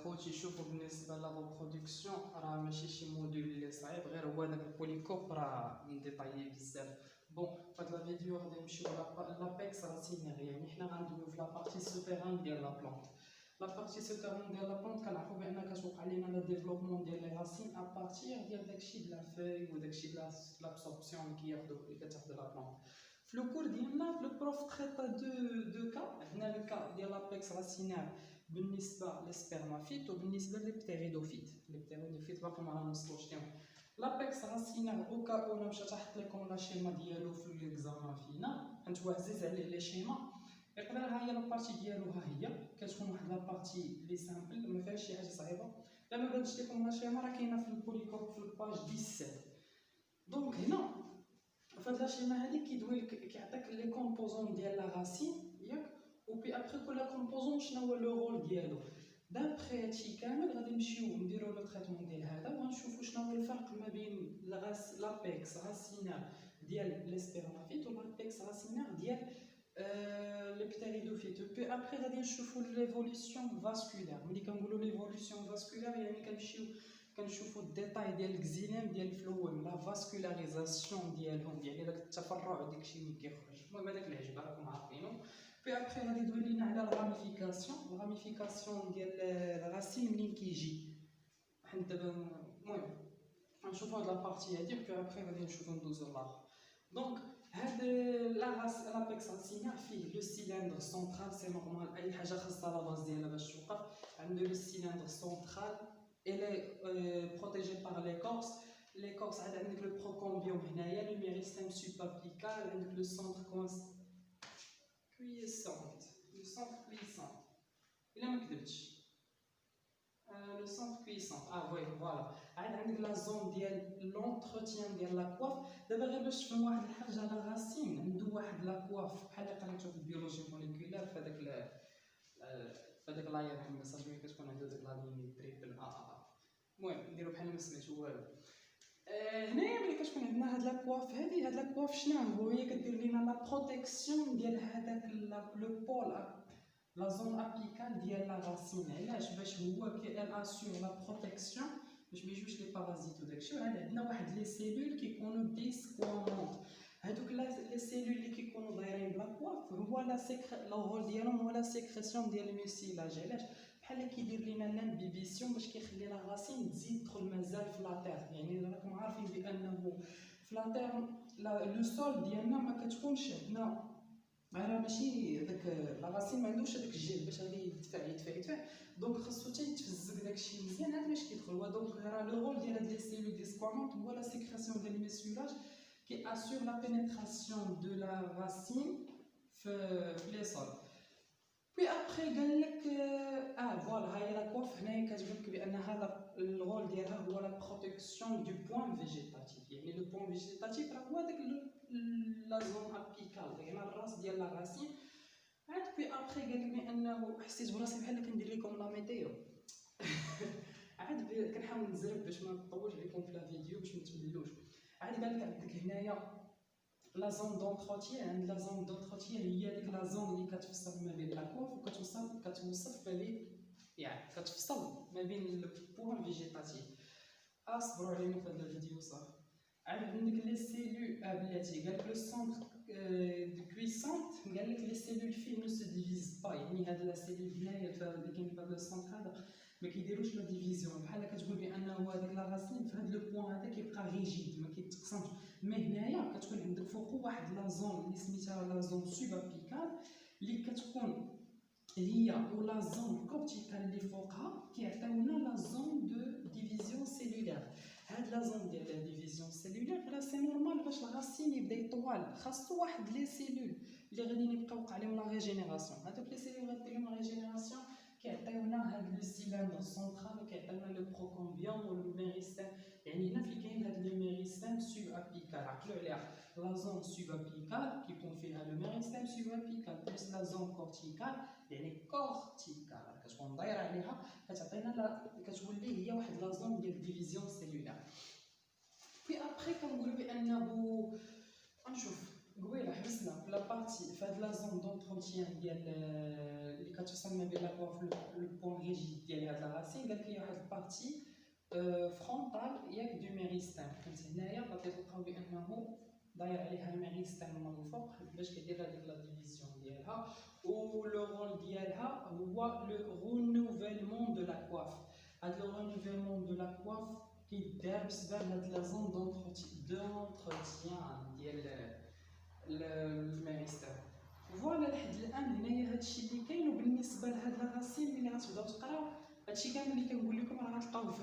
خوتي شوفوا بالنسبه لا ريبرودكسيون راه ماشي شي موديل اللي صعيب، غير هو داك البوليكوب راه مديطايي بزاف. بون فهاد لا فيديو غادي نمشيو لابيكس راسينير، يعني حنا غندويو في لابارتي سوتيران ديال لا بلونط. لابارتي سوتيران ديال لا بلونط كنعرفو بان كتوقع لينا لا ديفلوبمون ديال لي راسين ابارتير ديال داكشي د لا فوي وداكشي د لابسوربسيون اللي كتاخدو لا بلونط. في لو كور ديالنا لو بروف تريتا دو كا، عندنا لو كا ديال لابيكس راسينير بالنسبه للسبرمافيت وبالنسبه للبتيريدوفيت. البتيريدوفيت باقي ما غنوصلوش ليهم. لابيكس راسينير او كا انا مشات حط لكم لا شيما ديالو في ليكزامان فينا، حيت هو عزيز عليه لي شيما. يقدر ها هي لابارتي ديالو، ها هي كتكون واحد لابارتي لي سامبل ما فيهاش شي حاجه صعيبه. لما بانت لكم لا شيما راه كاينه في البوليكوب في الباج 17. دونك هنا فهاد لا شيما هادي كيدوي لك كيعطيك لي كومبوزون ديال لا راسين ياك، وبي ابخي كل كومبوزون شنو هو لو رول ديالو. دابخي هادشي كامل غادي نمشيو نديرو لو تريتمون ديال هذا وغنشوفو شنو هو الفرق ما بين لابيكس راسينير ديال لي سبرمافيت و لابيكس راسينير ديال لي بتيريدوفيت. بي ابخي غادي نشوفو ليفولوسيون فاسكولار. ملي كنقولو ليفولوسيون فاسكولار يعني كنشوفو الديتاي ديال الكزيلام ديال الفلويم، لا فاسكولاريزاسيون ديالهم، يعني داك التفرع وداكشي ملي كيخرج. المهم هذاك العجبه راكم عارفينو. في ابخي غادي يدوي لينا على الراميفيكاسيون ديال الراسين منين كيجي. حنا دابا المهم غنشوفو هاد لابارتي هادي وفي ابخي غادي نشوفو ندوزو لاخر. دونك هاد لابيكس راسينير فيه لو سيلندر سونترال، سي نورمال اي حاجه خاصها لا باز ديالها باش توقف. عنده لو سيلندر سونترال اي بروتيجي بار لي كورس عاد عندك لو بروكومبيوم هنايا، لو ميريستيم سوبابيكال، عندك لو سونتر كويسونت، لو سونتر كويسونت الا ما كذبتش، لو سونتر كويسونت وي فوالا. عاد عندك لا زون ديال لونتروتيان ديال لا كواف. دابا غير باش تفهم واحد الحاجه على راسين، عنده واحد لا كواف بحال اللي قريتو في البيولوجي موليكولار في هذاك لاير ميساج ملي كتكون عنده ديك لا ليني تريبل المهم نديرو بحال ما سمعتو والو. هنايا ملي كتكون عندنا هاد لاكواف هاد لاكواف شنو هو؟ هي كدير لينا لا بروتيكسيون ديال هذاك لو بول لا زون ابيكال ديال لا راسين. علاش؟ باش هو اسيور لا بروتيكسيون باش ما يجوش لي بارازيت وداكشي. وهنا عندنا واحد لي سيلول كيكونوا ديسكوامونت. هادوك لي سيلول اللي كيكونوا دايرين بلاكواف هو لا رول ديالهم هو لا سيكريسيون ديال الميسيلاج. علاش؟ بحال كيدير لينا لامبيبيسيون باش كيخلي لا راسين تزيد تدخل مازال في لاتير. يعني راكم عارفين بانه في لاتير لو سول ديالنا ما كتكونش عندنا، راه ماشي داك لا راسين ما عندوش هذاك الجهد باش غادي يدفع. دونك خاصو حتى يتفزك داكشي مزيان عاد باش كيدخل هو. دونك راه لو رول ديال هاد لي سيلول ديسكوامونت هو لا سيكريسيون ديال الميسيلاج كي اسور لا بينيتراسيون دو لا راسين في لي سول. بي ابخي قال لك فوالا هاي لا كوف هنايا كتقول لك بان هذا الرول ديالها هو لا بروتيكسيون دو بوين فيجيتاتيف. يعني لو بوين فيجيتاتيف راه هو داك لا زون ابيكال، يعني الراس ديال لا راسين. عاد بي ابخي قال لك بانه حسيت براسي بحال كندير لكم لا ميتيو عاد كنحاول نزرب باش ما نطولش عليكم في لا فيديو باش ما تملوش. عاد قال لك عندك هنايا لا زون دونتروتيان. عند لا زون دونتروتيان هي ديك لا زون اللي كتفصل ما بين لاكوف وكتوصف ما بين، يعني كتفصل ما بين البوان فيجيتاتيف. اصبروا علينا في هذا الفيديو صافي. عاد عندك لي سيلول بلاتي قال لك لو سونتر دو كويسونت. قال لك لي سيلول فيه نو سو ديفيز با، يعني هاد لا سيلول هنايا اللي كاين في هذا السونتر هذا ما كيديروش لا ديفيزيون. بحال كتقول بانه هذاك لا راسين في هذا لو بوين هذا كيبقى ريجيد ما كيتقسمش. مي هنايا كتكون عندك فوقو واحد لا زون اللي سميتها لا زون سوبابيكال اللي كتكون هي ولا زون كورتيكال اللي فوقها كيعطيونا لا زون دو ديفيزيون سيلولار. هاد لا زون ديال لا ديفيزيون سيلولار راه سي نورمال باش الغاسين يبدا يطوال خاصو واحد لي سيلول اللي غادي يبقاو يوقع عليهم لا ريجينيراسيون. هادوك لي سيلول غادي دير لهم لا ريجينيراسيون كيعطيونا هاد لو سيلندر سونترال وكيعطيونا لو بروكومبيوم ولو ميريستيم. يعني هنا فين كاين هاد لو ميريستيم سوبابيكال، عقلوا عليها لا زون سوبابيكال كيكون فيها لو ميريستيم سوبابيكال بلس لا زون كورتيكال يعني كورتيكال كتكون دايره عليها كتعطينا كتولي هي واحد لا زون ديال ديفيزيون سيلولار. في ابخي كنقولوا بانه غنشوف قبيله حبسنا في لا بارتي في هاد لا زون دونتروتيان ديال اللي كتسمى بالاكواف لو بوان ريجيد ديال هاد لا راسين. قالك لي واحد البارتي فرونطال ياك دو ميريستان. فهمت هنايا غادي تلقاو بانه داير عليها الميريستان من الفوق باش كدير هذيك لا ديفيزيون ديالها. و لو رول ديالها هو لو رونوفيلمون دو لا كواف. هاد لو رونوفيلمون دو لا كواف كيدار بسبب هاد لا زون دونتروتيان ديال الماجستير. فوالا لحد الان هنايا هادشي اللي كاين. وبالنسبه لهاد لا راسين اللي غتبداو تقراو هادشي كامل اللي كنقول لكم راه غتلقاوه في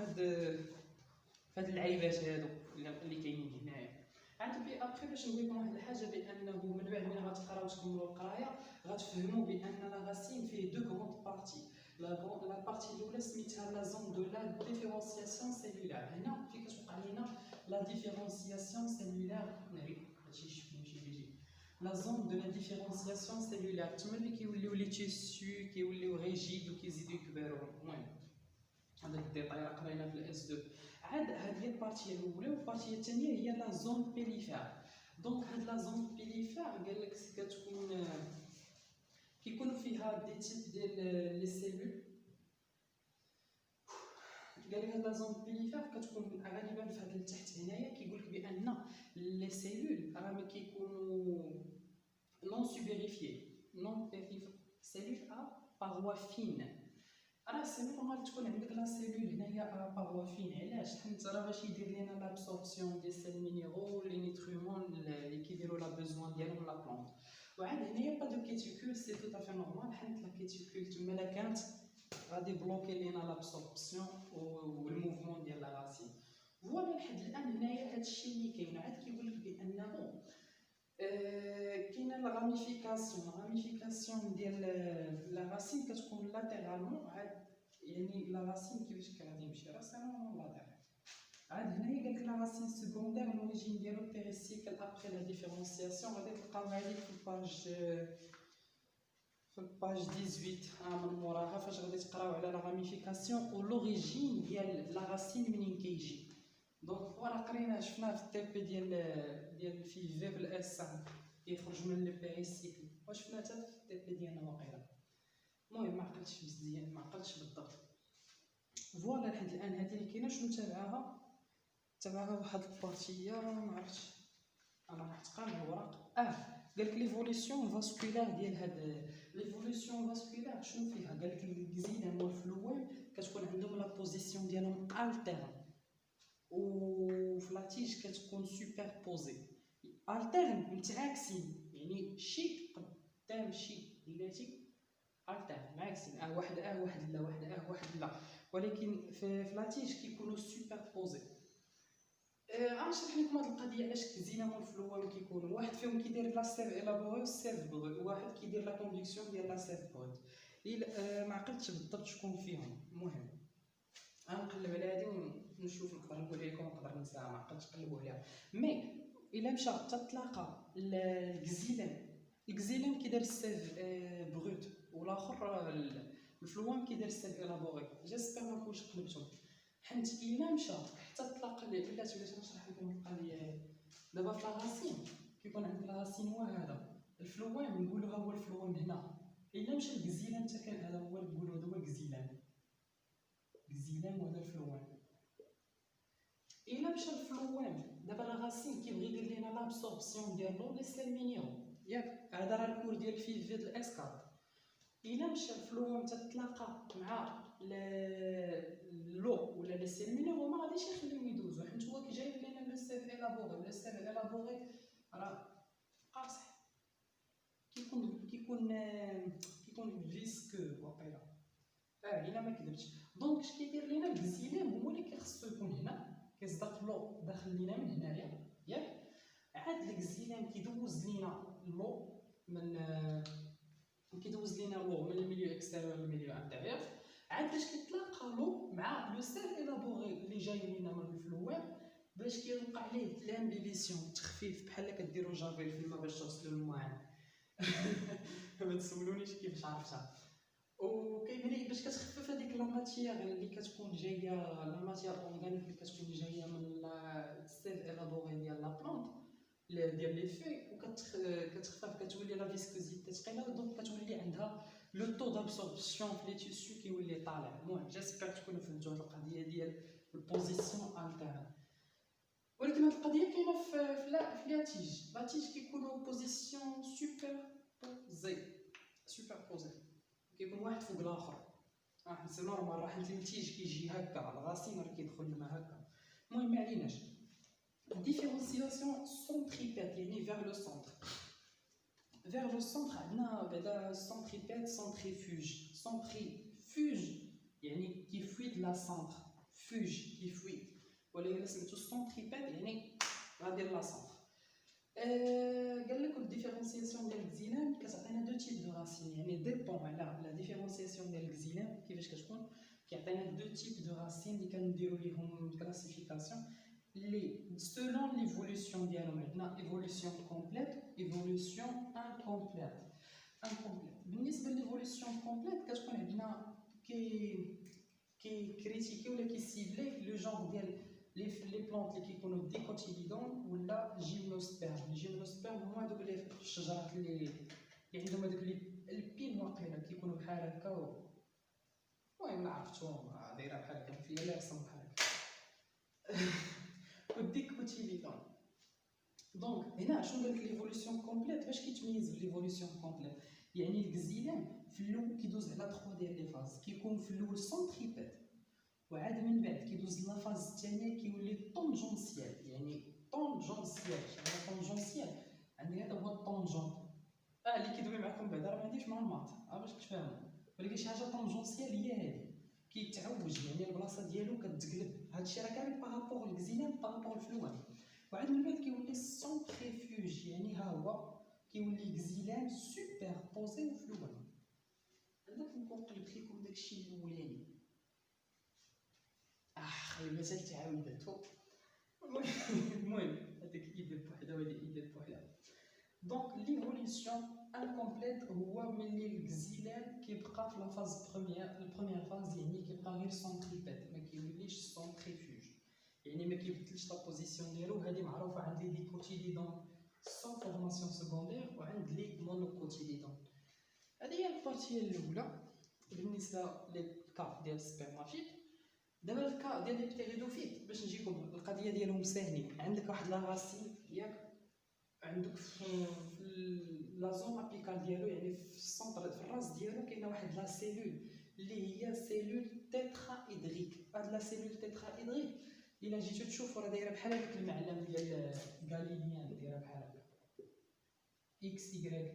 هاد اللعيبات هادو اللي كاينين هنايا. عاد بي ابخي باش نقول لكم واحد الحاجه بانه من بعد ملي غتقراو تكملوا القرايه غتفهموا بان لا راسين فيه دو غروند بارتي. لا بارتي الاولى سميتها لا زون دو لا ديفيرونسياسيون سيلولار. هنا فين كتوقع لينا لا ديفيرونسياسيون سيلولار. هادشي ماشي بيجي لا زون دو لا ديفيرونسياسيون سيلولار. تما اللي كيوليو لي تيسو كيوليو ريجيد وكيزيدو يكبروا. المهم هذا الديتاي راه قرينا في الاس 2. عاد هذه هي البارتيه الاولى. والبارتيه الثانيه هي لا زون بيريفير. دونك هاد لا زون بيريفير قال لك كتكون كيكونوا فيها دي تيب ديال لي سيلول. قال لك هاد لا زون بيريفير كتكون غالبا في هاد التحت هنايا كيقول لك بان لي سيلول راه ما كيكونوا نون سوبيريفيي نون بيريفير سيلول باغوا فين. راه سي نورمال تكون عندك لا سيلول هنايا باغوا فين. علاش؟ حيت راه باش يدير لينا لابسوربسيون ديال سيل مينيرو لي نيترومون اللي كيديروا لا بوزوان ديالهم لا بلونط. وعاد هنايا با دو كيتيكول سي تو افي نورمال حيت لا كيتيكول تما لا كانت غادي بلوكي لينا لابسوربسيون والموفمون ديال لا راسين. فوالا لحد الان هنايا هادشي اللي كاين. عاد كيقول لك بانه كاينه لا راميفيكاسيون ديال لا راسين كتكون لاتيرالمون. عاد يعني لا راسين كيفاش غادي يمشي راسين لاتيرال. عاد هنايا قالك لا راسين سكوندير لوريجين ديالو بيريسيكل ابخي لا ديفيرونسياسيون. غادي تلقاوها هذيك في الباج 18 من موراها فاش غادي تقراو على لا راميفيكاسيون و لوريجين ديال لا راسين منين كيجي. دونك فوالا قرينا شفناه في التي بي ديال في في الاس 5 كيخرج من لي بيريسيكل. وشفنا حتى في التي بي ديالنا واقيلا. المهم ما عقلتش مزيان ما عقلتش بالضبط. فوالا لحد الان هذه اللي كاينه. شنو تبعها واحد البارتيه ما عرفتش انا راح تقام الوراق. قالك ليفوليسيون فاسكولار ديال هاد ليفوليسيون فاسكولار شنو فيها. قالك الكزيلان والفلوين كتكون عندهم لا بوزيسيون ديالهم التيرن وفي لاتيج كتكون سوبربوزي. التيرن متعاكسين يعني شي قدام شي بلاتي التيرن معاكسين. واحد واحد لا واحد واحد لا. ولكن في لاتيج كيكونوا سوبربوزي. غنشرح لكم هاد القضيه علاش كزينه والفلوين كيكونوا. واحد فيهم كيدير لا سيف الابوري و سيف بروت. واحد كيدير لا كونديكسيون ديال لا سيف بروت. ما عقلتش بالضبط شكون فيهم. المهم غنقلب على هادي ونشوف نقدر نقول لكم نقدر ننساها ما عقلتش قلبوا عليها. مي الا مشى تتلاقى الكزيلان كيدير السيف بروت والاخر الفلوين كيدير السيف الابوري. جيسبر ما نكونش قلبتهم. حيت الا مشى حتى تلاقى لي بلاتي باش نشرح لكم القضيه. دابا في لاراسين كيكون عندك لاراسين هو هذا الفلوين نقولوا هو الفلوين هنا. الا مشى الكزيلان حتى كان هذا هو نقولوا هذا هو الكزيلان وهذا الفلوين. الا مشى الفلوين دابا لاراسين كيبغي يدير لينا لابسوربسيون ديالو لي سيل مينيرو ياك. هذا راه الكور ديال فيد الاسكار. الا مشى الفلوين تتلاقى مع لو ولا لي سيل مينيرو ما غاديش يخليهم يدوزو حيت هو كيجايب لينا لو سيف الابوري. ولا السيف الابوري راه قاصح كيكون فيسكو واقيلا. الا ما كذبتش. دونك اش كيدير لينا الكزيلان هو اللي كيخصو يكون هنا كيصدق لو داخل لينا من هنايا ياك. عاد الكزيلان كيدوز لينا لو من الميليو اكستيريور للميليو انتيريور. عاد باش كيتلاقى لو مع لو سيل الابوري اللي جاي لينا من الفلوين باش كيوقع عليه لامبيبيسيون تخفيف بحال كديروا جافيل في الماء باش تغسلوا المواعن. ما تسولونيش كيفاش عرفتها. وكيبني باش كتخفف هذيك لا ماتيير اللي كتكون جايه لا ماتيير اورغانيك اللي كتكون جايه من السيل الابوري ديال لا بلونط. ديال لي في وكتخفف، كتولي لا فيسكوزيتي ثقيله، دونك كتولي عندها لو طو دابسوربسيون في لي تيسيو كيولي طالع. المهم جيسبر تكونوا فهمتوا هاد القضيه ديال البوزيسيون التيرن. ولكن هاد القضيه كاينه في لا تيج كيكونوا بوزيسيون سوبر بوزي، كيكون واحد فوق الاخر. سي نورمال، راح التيج كيجي هكا، الغاسين راه كيدخل لما هكا. المهم ما عليناش. ديفيرونسياسيون سونتريبيت يعني فيغ لو سونتر. فيغ لو سونتر عندنا بعدا سونتريبيت سونتريفوج. سونتريفوج يعني كيفويد لا سونتر، فوج كيفويد، ولكن سميتو سونتريبيت يعني غادير لا سونتر. قال لك الديفيرونسياسيون ديال الكزيلان كتعطينا دو تيب دو راسين، يعني ديبون على لا ديفيرونسياسيون ديال الكزيلان كيفاش كتكون. كيعطينا دو تيب دو راسين اللي كنديرو ليهم كلاسيفيكاسيون اللي سولون ليفولوسيون ديالهم. عندنا ايفولوسيون كومبليت، ايفولوسيون انكومبليت. بالنسبه ليفولوسيون كومبليت كتكون عندنا كريتيكي ولا كيسيبلي لو جونغ ديال لي بلونط اللي كيكونوا ديكوتيليدون ولا جيمنوسبيرم. الجيمنوسبيرم هما دوك لي الشجرات اللي عندهم هذوك البين واقيلا كيكونوا بحال هكا. المهم عرفتوهم دايره بحال هكا، فيها لا رسم بحال هكا. والديكوتيليدون. دونك هنا شنو قال لك ليفولوسيون كومبليت؟ باش كيتميز ليفولوسيون كومبليت؟ يعني الكزيلان في الاول كيدوز على 3 ديال لي فاز. كيكون في الاول سونتريبيت، وعاد من بعد كيدوز لافاز الثانيه كيولي طونجونسيال. يعني طونجونسيال، يعني طونجونسيال عندي هذا هو الطونجون. اللي كيدوي معكم بعدا راه ما عنديش مع الماط باش تفهموا، ولكن شي حاجه طونجونسيال هي هذه. كيتعوج يعني البلاصه ديالو كتقلب. هادشي راه كامل بارابور الكزيلان بارابور الفلوان. وعاد من بعد كيولي سونتريفوج، يعني ها هو كيولي كزيلان سوبر بوزي وفلوان. عندك نكون قلبت لكم داكشي الاولاني. خايب مازال تعاوداتو. المهم هذيك ايدي بوحدها وهذه ايدي بوحدها. دونك ليفوليسيون انكومبليت هو ملي الكزيلان كيبقى في لافاز البروميير فاز، يعني كيبقى غير سونتريبيت ما كيوليش سونتريفوج، يعني ما كيبدلش لا بوزيسيون ديالو. هذه معروفه عند لي ديكوتيليدون سون فورماسيون سكوندير وعند لي مونوكوتيليدون. هذه هي البارتيه الاولى بالنسبه للكا ديال السبرماتيد. دابا الكا ديال لي بتيريدوفيت باش نجيكم القضيه ديالهم ساهلين. عندك واحد لا راسين ياك، عندك في لا زون ابيكال ديالو، يعني في السونتر في الراس ديالو كاينه واحد لا سيلول اللي هي سيلول تيترايدريك. هاد لا سيلول تيترايدريك الا جيتو تشوفوا راه دايره بحال هذاك المعلم ديال غاليليان، دايره بحال هكا اكس واي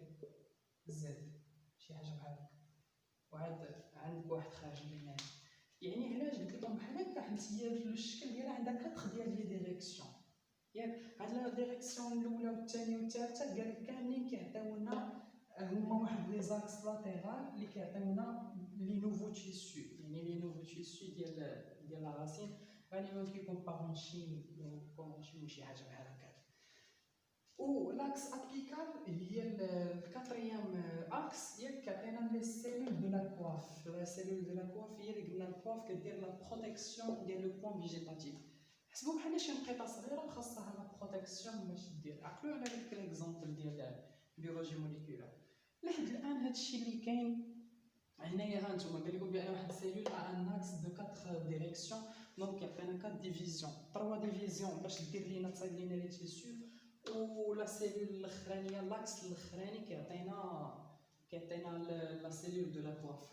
زد، شي حاجه بحال هكا. وعاد عندك واحد خارج من هنا. يعني علاش قلت لكم بحال هكا؟ حيت هي الشكل ديالها عندها 4 ديال لي ديريكسيون ياك. هاد لا ديريكسيون الاولى والثانيه والثالثه قال لك كاملين كيعطيونا هما واحد لي زاكس لاتيرال اللي كيعطيونا لي نوفو تيسيو، يعني لي نوفو تيسيو ديال لا راسين. غالبا كيكون بارونشيم و شي حاجه بحال هكا. و لاكس ابيكال هي الكاتريام اكس ياك، كيعطينا لي سيلول دو لا كواف. لا سيلول دو لا كواف هي اللي قلنا الكواف كدير لا بروتيكسيون ديال لو بوين فيجيتاتيف. حسبوا بحال شي نقيطه صغيره خاصها لا بروتيكسيون باش دير. عقلوا على داك ليكزامبل ديال البيولوجي موليكولار. لحد الان هادشي اللي كاين هنايا. ها نتوما قال لكم بان واحد السيلول ان اكس دو 4 ديريكسيون، دونك كيعطينا 4 ديفيزيون 3 ديفيزيون باش دير لينا تصايب لينا لي تيسيو. ولا سيلول الاخرانيه لاكس الاخراني كيعطينا لا سيلول دو لا كواف.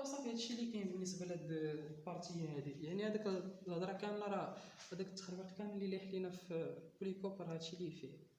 صافي هادشي اللي كاين بالنسبه لهاد البارتي هادي. يعني هذاك الهضره كامله راه هذاك التخربيق كامل اللي لايح لينا في بوليكوب راه هادشي اللي فيه.